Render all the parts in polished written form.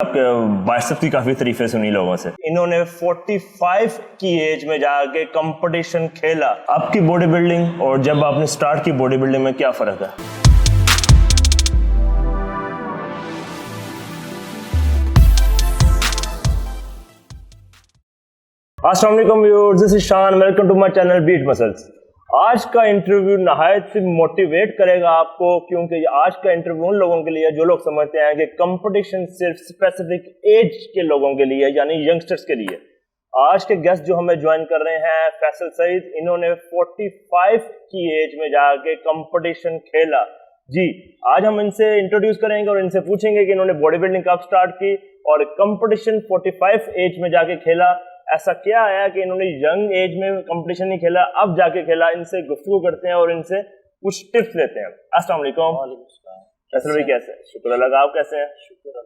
آپ کے بائسپ کی کافی تعریفیں سنی لوگوں سے. انہوں نے 45 کی ایج میں جا کے کمپٹیشن کھیلا. آپ کی باڈی بلڈنگ اور جب آپ نے سٹارٹ کی باڈی بلڈنگ میں کیا فرق ہے؟ السلام علیکم viewers, this is Shan, welcome to my channel Beat Muscles. آج کا انٹرویو نہایت سے موٹیویٹ کرے گا آپ کو، کیونکہ آج کا انٹرویو ان لوگوں کے لیے جو لوگ سمجھتے ہیں کہ کمپٹیشن صرف اسپیسیفک ایج کے لوگوں کے لیے یعنی ینگسٹرز کے لیے. آج کے گیسٹ جو ہمیں جوائن کر رہے ہیں فیصل سعید، انہوں نے 45 کی ایج میں جا کے کمپٹیشن کھیلا. جی آج ہم ان سے انٹروڈیوس کریں گے اور ان سے پوچھیں گے کہ انہوں نے باڈی بلڈنگ کب سٹارٹ کی اور کمپٹیشن 45 ایج میں جا کے کھیلا. ایسا کیا آیا کہ انہوں نے ینگ ایج میں کمپٹیشن نہیں کھیلا، اب جا کے کھیلا. ان سے گفتگو کرتے ہیں اور ان سے کچھ ٹپس لیتے ہیں. السلام علیکم. فیصل بھائی کیسے ہیں؟ شکر اللہ کا. آپ کیسے ہیں؟ شکر.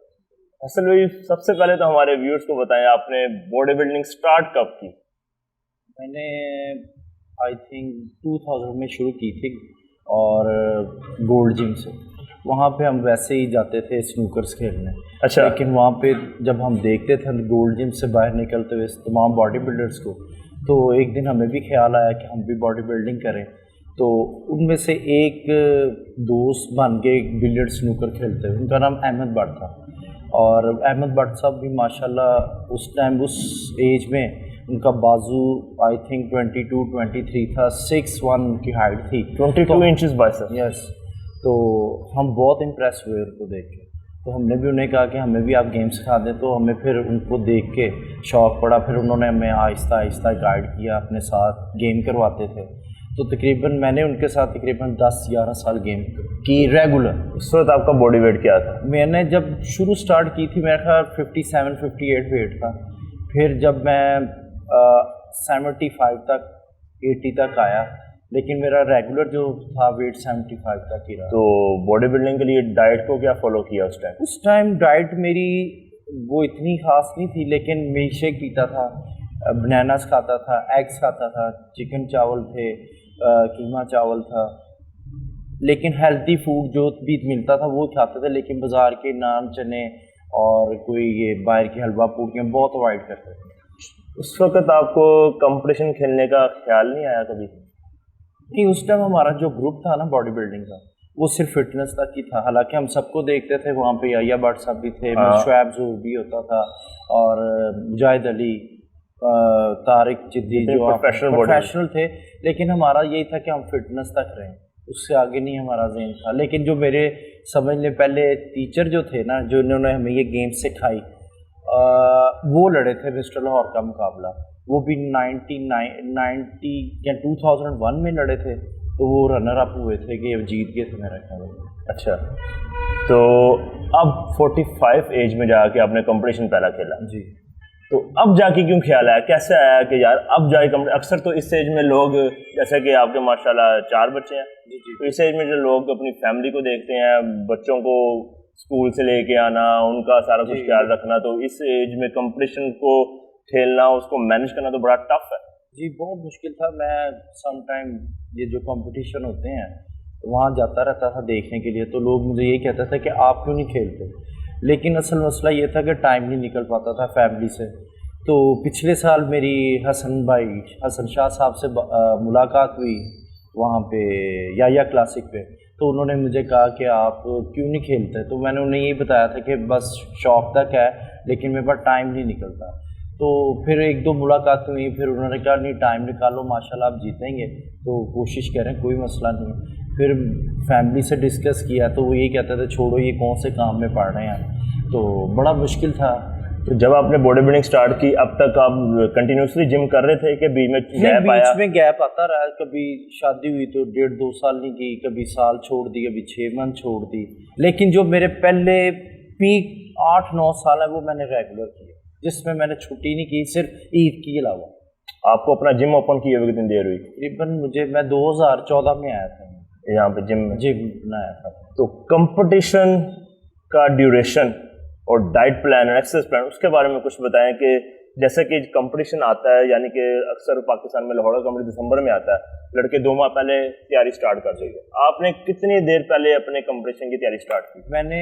فیصل بھائی سب سے پہلے تو ہمارے ویورز کو بتائیں آپ نے باڈی بلڈنگ سٹارٹ کب کی؟ میں نے آئی تھنک 2000 میں شروع کی تھی اور گولڈ جم سے. وہاں پہ ہم ویسے ہی جاتے تھے سنوکرز کھیلنے. اچھا. لیکن وہاں پہ جب ہم دیکھتے تھے گولڈ جم سے باہر نکلتے ہوئے تمام باڈی بلڈرز کو، تو ایک دن ہمیں بھی خیال آیا کہ ہم بھی باڈی بلڈنگ کریں. تو ان میں سے ایک دوست بن کے ایک بلیئرڈ سنوکر کھیلتے ہیں، ان کا نام احمد بٹ تھا. اور احمد بٹ صاحب بھی ماشاءاللہ اس ٹائم اس ایج میں ان کا بازو آئی تھنک 22-23 تھا، 6'1" ان کی ہائٹ تھی، 22 انچز بائسپ. یس. تو ہم بہت امپریس ہوئے ان کو دیکھ کے. تو ہم نے بھی انہیں کہا کہ ہمیں بھی آپ گیم سکھا دیں. تو ہمیں پھر ان کو دیکھ کے شوق پڑا. پھر انہوں نے ہمیں آہستہ آہستہ گائیڈ کیا، اپنے ساتھ گیم کرواتے تھے. تو تقریباً میں نے ان کے ساتھ تقریباً 10-11 سال گیم کی ریگولر. اس وقت آپ کا باڈی ویٹ کیا تھا؟ میں نے جب شروع سٹارٹ کی تھی میرا خیال 57-58 ویٹ تھا. پھر جب میں 75 تک 80 تک آیا، لیکن میرا ریگولر جو تھا ویٹ 75 تک ہی رہا. تو باڈی بلڈنگ کے لیے ڈائٹ کو کیا فالو کیا اس ٹائم؟ اس ٹائم ڈائٹ میری وہ اتنی خاص نہیں تھی، لیکن ملک شیک پیتا تھا، بناناز کھاتا تھا، ایگس کھاتا تھا، چکن چاول تھے، قیمہ چاول تھا. لیکن ہیلتھی فوڈ جو بھی ملتا تھا وہ کھاتے تھے، لیکن بازار کے نان چنے اور کوئی یہ باہر کی حلوہ پوڑیاں بہت اوائڈ کرتے تھے. اس وقت آپ کو کمپٹیشن کھیلنے کا خیال نہیں آیا کبھی؟ نہیں، اس ٹائم ہمارا جو گروپ تھا نا باڈی بلڈنگ کا، وہ صرف فٹنس تک ہی تھا. حالانکہ ہم سب کو دیکھتے تھے وہاں پہ. یحییٰ بٹ صاحب بھی تھے، شعیب ظہور بھی ہوتا تھا، اور مجاہد علی، طارق جدی جو پروفیشنل تھے. لیکن ہمارا یہی تھا کہ ہم فٹنس تک رہیں، اس سے آگے نہیں ہمارا ذہن تھا. لیکن جو میرے سمجھ لیں پہلے ٹیچر جو تھے نا، جو انہوں نے ہمیں یہ گیم سکھائی، وہ لڑے تھے مسٹر لاہور کا مقابلہ. وہ بھی 1990 یا 2001 میں لڑے تھے. تو وہ رنر اپ ہوئے تھے کہ جیت گئے تھے میرا خیال. اچھا. تو اب 45 ایج میں جا کے آپ نے کمپٹیشن پہلا کھیلا. جی. تو اب جا کے کیوں خیال آیا، کیسے آیا کہ یار اب جا کے اکثر تو اس ایج میں لوگ، جیسے کہ آپ کے ماشاءاللہ 4 بچے ہیں، تو اس ایج میں جو لوگ اپنی فیملی کو دیکھتے ہیں، بچوں کو اسکول سے لے کے آنا، ان کا سارا کچھ خیال رکھنا، تو اس ایج میں کمپٹیشن کو کھیلنا، اس کو مینیج کرنا تو بڑا ٹف ہے. جی بہت مشکل تھا. میں سم ٹائم یہ جو کمپٹیشن ہوتے ہیں وہاں جاتا رہتا تھا دیکھنے کے لیے. تو لوگ مجھے یہی کہتے تھے کہ آپ کیوں نہیں کھیلتے. لیکن اصل مسئلہ یہ تھا کہ ٹائم نہیں نکل پاتا تھا فیملی سے. تو پچھلے سال میری حسن شاہ صاحب سے ملاقات ہوئی وہاں پہ یحییٰ کلاسک پہ. تو انہوں نے مجھے کہا کہ آپ کیوں نہیں کھیلتے. تو میں نے انہیں یہی بتایا تھا کہ بس شوق تک ہے، لیکن میرے پاس ٹائم نہیں نکلتا. تو پھر 1-2 ملاقات ہوئی، پھر انہوں نے کہا نہیں ٹائم نکالو، ماشاءاللہ آپ جیتیں گے، تو کوشش کریں، کوئی مسئلہ نہیں. پھر فیملی سے ڈسکس کیا تو وہ یہی کہتے تھے چھوڑو یہ کون سے کام میں پڑ رہے ہیں. تو بڑا مشکل تھا. تو جب آپ نے باڈی بلڈنگ سٹارٹ کی اب تک آپ کنٹینیوسلی جم کر رہے تھے کہ بیچ میں گیپ آیا؟ بیچ میں گیپ آتا رہا. کبھی شادی ہوئی تو 1.5-2 سال نہیں کی، کبھی سال چھوڑ دی، کبھی 6 منتھ چھوڑ دی. لیکن جو میرے پہلے پیک 8-9 سال ہے وہ میں نے ریگولر کیا، جس میں نے چھٹی نہیں کی صرف عید کے علاوہ. آپ کو اپنا جم اوپن کیے ہوئے کتنی دیر ہوئی؟ تقریباً میں 2014 میں آیا تھا یہاں پہ جم میں. جم بنایا تھا. تو کمپٹیشن کا ڈیوریشن اور ڈائٹ پلان اور ایکسرسائز پلان، اس کے بارے میں کچھ بتائیں. کہ جیسے کہ کمپٹیشن آتا ہے، یعنی کہ اکثر پاکستان میں لاہور کا کمپٹیشن دسمبر میں آتا ہے، لڑکے 2 ماہ پہلے تیاری سٹارٹ کر دیں گے. آپ نے کتنی دیر پہلے اپنے کمپٹیشن کی تیاری سٹارٹ کی؟ میں نے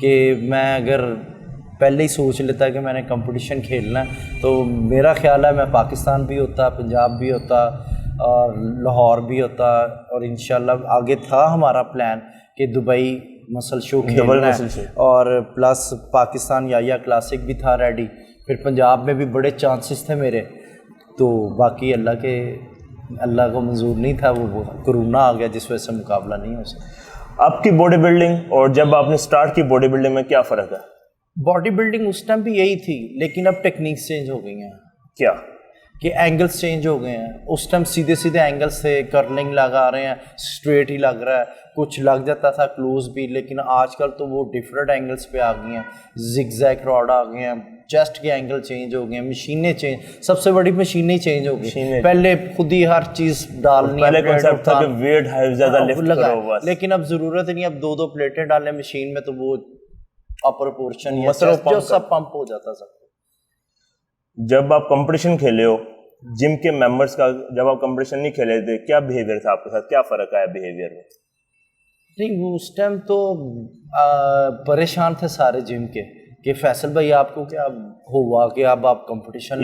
کہ میں اگر پہلے ہی سوچ لیتا کہ میں نے کمپٹیشن کھیلنا ہے تو میرا خیال ہے میں پاکستان بھی ہوتا، پنجاب بھی ہوتا اور لاہور بھی ہوتا، اور انشاءاللہ آگے تھا ہمارا پلان کہ دبئی مسل شو کھیلنا ہے، اور پلس پاکستان یا کلاسک بھی تھا ریڈی، پھر پنجاب میں بھی بڑے چانسز تھے میرے، تو باقی اللہ کو منظور نہیں تھا، وہ کرونا آ گیا جس وجہ سے مقابلہ نہیں ہو سکا۔ آپ کی باڈی بلڈنگ اور جب آپ نے سٹارٹ کی باڈی بلڈنگ میں کیا فرق ہے؟ باڈی بلڈنگ اس ٹائم بھی یہی تھی، لیکن اب ٹیکنیکس چینج ہو گئی ہیں۔ کیا کہ اینگلس چینج ہو گئے ہیں، اس ٹائم سیدھے اینگلس تھے، کرلنگ لگا رہے ہیں، اسٹریٹ ہی لگ رہا ہے، کچھ لگ جاتا تھا کلوز بھی، لیکن آج کل تو وہ ڈفرینٹ اینگلس پہ آ گئی ہیں، زگ زیگ راڈ آ گئے ہیں، چیسٹ کے اینگل چینج ہو گئے ہیں، مشینیں چینج، سب سے بڑی مشینیں چینج ہو گئی، پہلے خود ہی ہر چیز ڈالنی، پہلے کنسیپٹ تھا کہ ویٹ ہے زیادہ لفٹ کرو بس، لیکن اب ضرورت نہیں، اب دو پلیٹیں ڈالیں مشین میں تو وہ اپر پورشن جو سب پمپ ہو جاتا سب۔ جب آپ کمپٹیشن کھیلے ہو جم کے ممبرس کا، جب آپ کمپٹیشن نہیں کھیلے تھے کیا بیہیویئر تھا آپ کے ساتھ، کیا فرق آیا بیہیویئر میں؟ نہیں وہ اس ٹائم تو پریشان تھے سارے جم کے کہ فیصل بھائی آپ کو کیا ہوا کہ اب آپ کمپٹیشن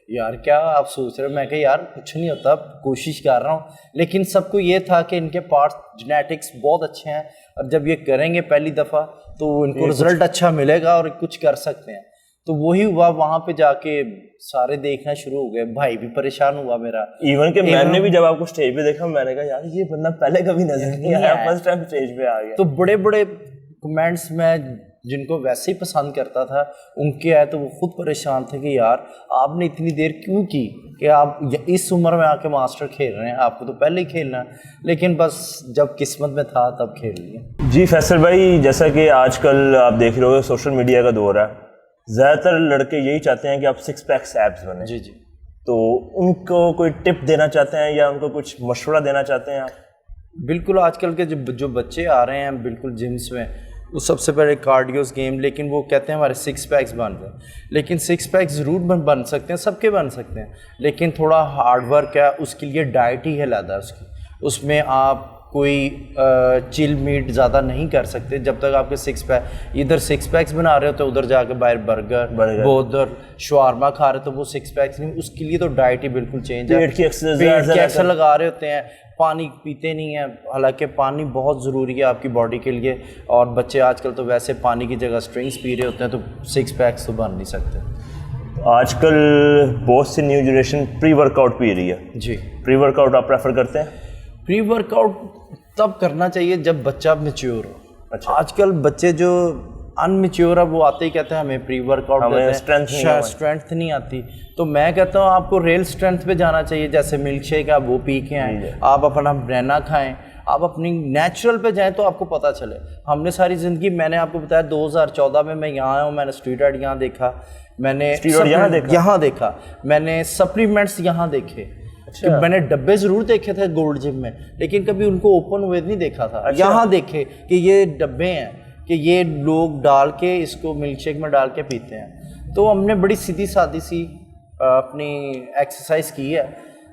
یار کیا آپ سوچ رہے ہو؟ میں کہ یار کچھ نہیں ہوتا، کوشش کر رہا ہوں، لیکن سب کو یہ تھا کہ ان کے پارٹس جینیٹکس بہت اچھے ہیں، اور جب یہ کریں گے پہلی دفعہ تو ان کو رزلٹ اچھا ملے گا اور کچھ کر سکتے ہیں، تو وہی ہوا۔ وہاں پہ جا کے سارے دیکھنا شروع ہو گئے، بھائی بھی پریشان ہوا میرا، ایون کہ میں نے بھی جب آپ کو اسٹیج پہ دیکھا میں نے کہا یار یہ بندہ پہلے کبھی نظر نہیں آیا، فرسٹ ٹائم اسٹیج پہ آ گیا۔ تو بڑے کمنٹس میں جن کو ویسے ہی پسند کرتا تھا ان کے آئے تو وہ خود پریشان تھے کہ یار آپ نے اتنی دیر کیوں کی کہ آپ اس عمر میں آ کے ماسٹر کھیل رہے ہیں، آپ کو تو پہلے ہی کھیلنا، لیکن بس جب قسمت میں تھا تب کھیل لیا۔ جی فیصل بھائی، جیسا کہ آج کل آپ دیکھ رہے ہو سوشل میڈیا کا دور ہے، زیادہ تر لڑکے یہی چاہتے ہیں کہ آپ 6 پیکس ایبس بنیں۔ جی تو ان کو کوئی ٹپ دینا چاہتے ہیں یا ان کو کچھ مشورہ دینا چاہتے ہیں آپ؟ بالکل، آج کل کے جو بچے آ رہے ہیں بالکل جمس میں، وہ سب سے پہلے کارڈیوز گیم، لیکن وہ کہتے ہیں ہمارے 6 پیکس بن جائیں، لیکن 6 پیکس ضرور بن سکتے ہیں، سب کے بن سکتے ہیں، لیکن تھوڑا ہارڈ ورک ہے، اس کے لیے ڈائٹ ہی ہے علیحدہ اس کی، اس میں آپ کوئی چل میٹ زیادہ نہیں کر سکتے جب تک آپ کے 6 پیک، ادھر 6 پیکس بنا رہے ہو تو ادھر جا کے باہر برگر وہ ادھر شوارما کھا رہے تو وہ 6 پیکس نہیں، اس کے لیے تو ڈائٹ ہی بالکل چینج ہے، پیٹ کی ایکسرسائز لگا رہے ہوتے ہیں، پانی پیتے نہیں ہیں، حالانکہ پانی بہت ضروری ہے آپ کی باڈی کے لیے، اور بچے آج کل تو ویسے پانی کی جگہ اسٹرنگس پی رہے ہوتے ہیں، تو 6 پیکس تو بن نہیں سکتے۔ آج کل بہت سی نیو جنریشن پری ورک آؤٹ پی رہی ہے، جی پری ورک آؤٹ آپ پریفر کرتے ہیں؟ پری ورک آؤٹ تب کرنا چاہیے جب بچہ میچیور ہو۔ اچھا، آج کل بچے جو ان میچیور ہے وہ آتے ہی کہتے ہیں ہمیں پری ورک آؤٹ دیتے ہیں، اسٹرینتھ نہیں آتی، تو میں کہتا ہوں آپ کو ریل اسٹرینتھ پہ جانا چاہیے، جیسے ملک شیک آپ وہ پی کے آئیں، آپ اپنا بنانا کھائیں، آپ اپنی نیچرل پہ جائیں تو آپ کو پتہ چلے۔ ہم نے ساری زندگی، میں نے آپ کو بتایا 2014 میں یہاں آیا ہوں، میں نے اسٹیرائڈ یہاں دیکھا، میں نے یہاں دیکھا، میں نے سپلیمنٹس یہاں دیکھے، میں نے ڈبے ضرور دیکھے تھے گولڈ جم میں، لیکن کبھی ان کو اوپن ہوئے نہیں دیکھا تھا، یہاں دیکھے کہ یہ ڈبے ہیں، کہ یہ لوگ ڈال کے اس کو ملک شیک میں ڈال کے پیتے ہیں، تو ہم نے بڑی سیدھی سادی سی اپنی ایکسرسائز کی ہے۔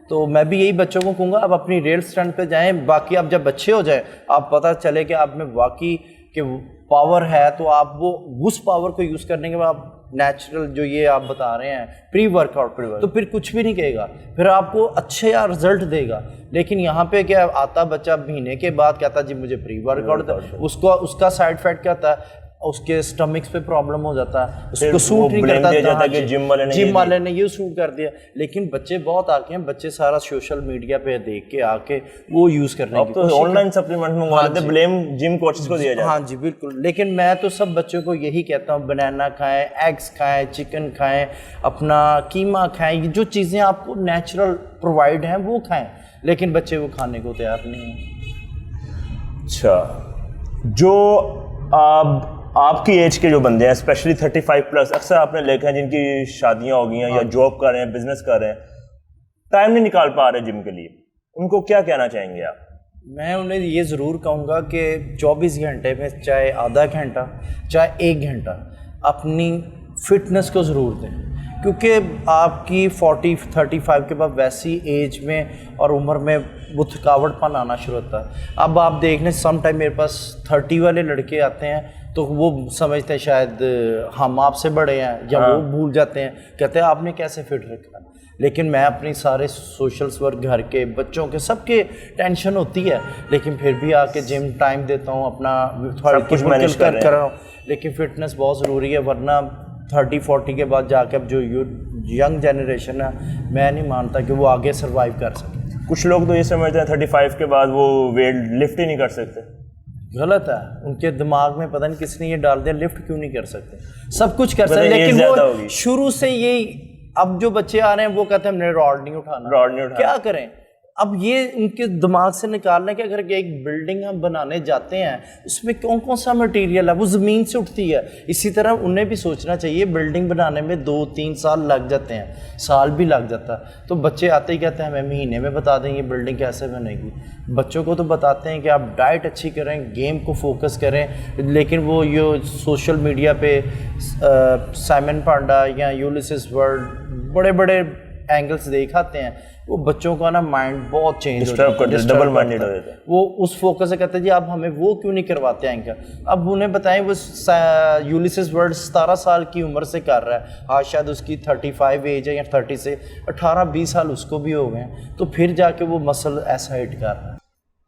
تو میں بھی یہی بچوں کو کہوں گا آپ اپنی ریل اسٹرینتھ پہ جائیں، باقی آپ جب اچھے ہو جائیں آپ پتہ چلے کہ آپ میں واقعی کہ پاور ہے، تو آپ وہ اس پاور کو یوز کرنے کے بعد آپ نیچرل جو یہ آپ بتا رہے ہیں پری ورک آؤٹ، تو پھر کچھ بھی نہیں کہے گا، پھر آپ کو اچھے رزلٹ دے گا۔ لیکن یہاں پہ کیا آتا بچہ مہینے کے بعد کہتا جی مجھے پری ورک آؤٹ، اس کا سائڈ افیکٹ کیا ہوتا ہے، اس کے اسٹمکس پہ پرابلم ہو جاتا ہے، اس کو سوٹ نہیں کرتا، جم والے نے یہ سوٹ کر دیا، لیکن بچے بہت آ کے ہیں، بچے سارا سوشل میڈیا پہ دیکھ کے آ کے وہ یوز کرنے کی کوشش، آن لائن سپلیمنٹ منگوا لیتے ہیں، بلیم جم کوچز کو دیا جاتا ہے۔ ہاں جی بالکل، لیکن میں تو سب بچوں کو یہی کہتا ہوں بنانا کھائیں، ایگز کھائیں، چکن کھائیں، اپنا قیمہ کھائیں، جو چیزیں آپ کو نیچرل پرووائڈ ہیں وہ کھائیں، لیکن بچے وہ کھانے کو تیار نہیں ہیں۔ اچھا، جو آپ کی ایج کے جو بندے ہیں اسپیشلی 35 پلس، اکثر آپ نے دیکھا ہے جن کی شادیاں ہو گئی ہیں یا جاب کر رہے ہیں، بزنس کر رہے ہیں، ٹائم نہیں نکال پا رہے جم کے لیے، ان کو کیا کہنا چاہیں گے آپ؟ میں انہیں یہ ضرور کہوں گا کہ 24 گھنٹے میں چاہے آدھا گھنٹہ چاہے 1 گھنٹہ اپنی فٹنس کو ضرور دیں، کیونکہ آپ کی 35 کے بعد ویسی ایج میں اور عمر میں وہ تھکاوٹ پن آنا شروع ہوتا ہے۔ اب آپ دیکھ لیں سم ٹائم میرے پاس 30 والے لڑکے آتے ہیں تو وہ سمجھتے ہیں شاید ہم آپ سے بڑے ہیں، یا وہ بھول جاتے ہیں، کہتے ہیں آپ نے کیسے فٹ رکھا. لیکن میں اپنی سارے سوشلس ورک، گھر کے بچوں کے سب کے ٹینشن ہوتی ہے، لیکن پھر بھی آ کے جم ٹائم دیتا ہوں، اپنا سب کچھ مینیج کر رہا ہوں. لیکن فٹنس بہت ضروری ہے، ورنہ 30-40 کے بعد جا کے اب جو ینگ جنریشن ہے، میں نہیں مانتا کہ وہ آگے سروائیو کر سکے. کچھ لوگ تو یہ سمجھتے ہیں 35 کے بعد وہ ویٹ لفٹ ہی نہیں کر سکتے. غلط ہے. ان کے دماغ میں پتہ نہیں کس نے یہ ڈال دیا، لفٹ کیوں نہیں کر سکتے. سب کچھ کر سکتے، لیکن وہ شروع سے یہی. اب جو بچے آ رہے ہیں وہ کہتے ہیں ہم نے راڈ نہیں اٹھانا. کیا کریں؟ اب یہ ان کے دماغ سے نکالنا کہ اگر ایک بلڈنگ ہم بنانے جاتے ہیں اس میں کون کون سا مٹیریل ہے، وہ زمین سے اٹھتی ہے. اسی طرح انہیں بھی سوچنا چاہیے، بلڈنگ بنانے میں 2-3 سال لگ جاتے ہیں، سال بھی لگ جاتا ہے. تو بچے آتے ہی کہتے ہیں ہمیں مہینے میں بتا دیں یہ بلڈنگ کیسے بنے گی. بچوں کو تو بتاتے ہیں کہ آپ ڈائٹ اچھی کریں، گیم کو فوکس کریں، لیکن وہ یہ سوشل میڈیا پہ سائمن پانڈا یا یولیسس ورلڈ بڑے بڑے اینگلس دکھاتے ہیں. وہ بچوں کا نا مائنڈ بہت چینج ہو جاتا ہے، ڈبل مائنڈڈ ہو جاتا ہے. وہ اس فوکس سے کہتے ہیں جی آپ ہمیں وہ کیوں نہیں کرواتے اینکر. اب انہیں بتائیں وہ یولیسس ورلڈ 17 سال کی عمر سے کر رہا ہے، آج شاید اس کی 35 ایج ہے یا 30 سے 18-20 سال اس کو بھی ہو گئے ہیں، تو پھر جا کے وہ مسل ایسا ہٹ کر رہا ہے.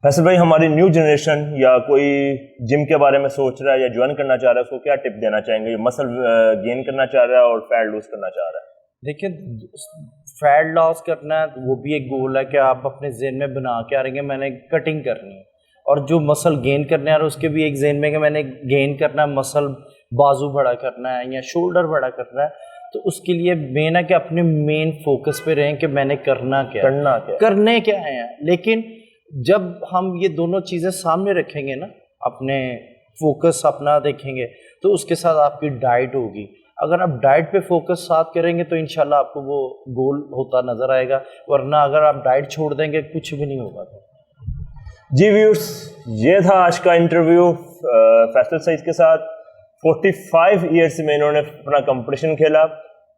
فیصل بھائی، ہماری نیو جنریشن یا کوئی جم کے بارے میں سوچ رہا ہے یا جوائن کرنا چاہ رہا ہے، اس کو کیا ٹپ دینا چاہیں گے؟ مسل گین کرنا چاہ رہا ہے اور فیٹ لوز کرنا چاہ رہا ہے. دیکھیں، فیٹ لاس کرنا ہے وہ بھی ایک گول ہے کہ آپ اپنے ذہن میں بنا کے آ رہے ہیں میں نے کٹنگ کرنی ہے. اور جو مسل گین کرنے آ رہا ہے اس کے بھی ایک ذہن میں کہ میں نے گین کرنا ہے، مسل بازو بڑا کرنا ہے یا شولڈر بڑا کرنا ہے. تو اس کے لیے مین ہے کہ اپنے مین فوکس پہ رہیں کہ میں نے کرنے کیا ہے. لیکن جب ہم یہ دونوں چیزیں سامنے رکھیں گے نا، اپنے فوکس اپنا دیکھیں گے، تو اس کے ساتھ آپ کی ڈائٹ ہوگی. اگر آپ ڈائٹ پہ فوکس ساتھ کریں گے تو انشاءاللہ آپ کو وہ گول ہوتا نظر آئے گا، ورنہ اگر آپ ڈائٹ چھوڑ دیں گے کچھ بھی نہیں ہوگا. جی ویورز، یہ تھا آج کا انٹرویو فیصل سعید کے ساتھ. 45 ایئرس میں انہوں نے اپنا کمپٹیشن کھیلا.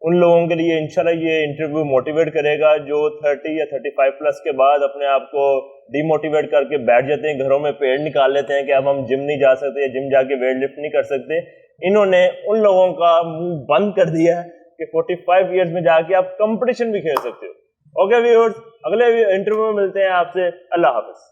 ان لوگوں کے لیے انشاءاللہ یہ انٹرویو موٹیویٹ کرے گا جو 30 یا 35 پلس کے بعد اپنے آپ کو ڈی موٹیویٹ کر کے بیٹھ جاتے ہیں، گھروں میں پیڑ نکال لیتے ہیں کہ اب ہم جم نہیں جا سکتے یا جم جا کے ویٹ لفٹ نہیں کر سکتے. انہوں نے ان لوگوں کا منہ بند کر دیا ہے کہ 45 ایئرس میں جا کے آپ کمپٹیشن بھی کھیل سکتے ہو. اوکے ویورز، اگلے انٹرویو میں ملتے ہیں آپ سے. اللہ حافظ.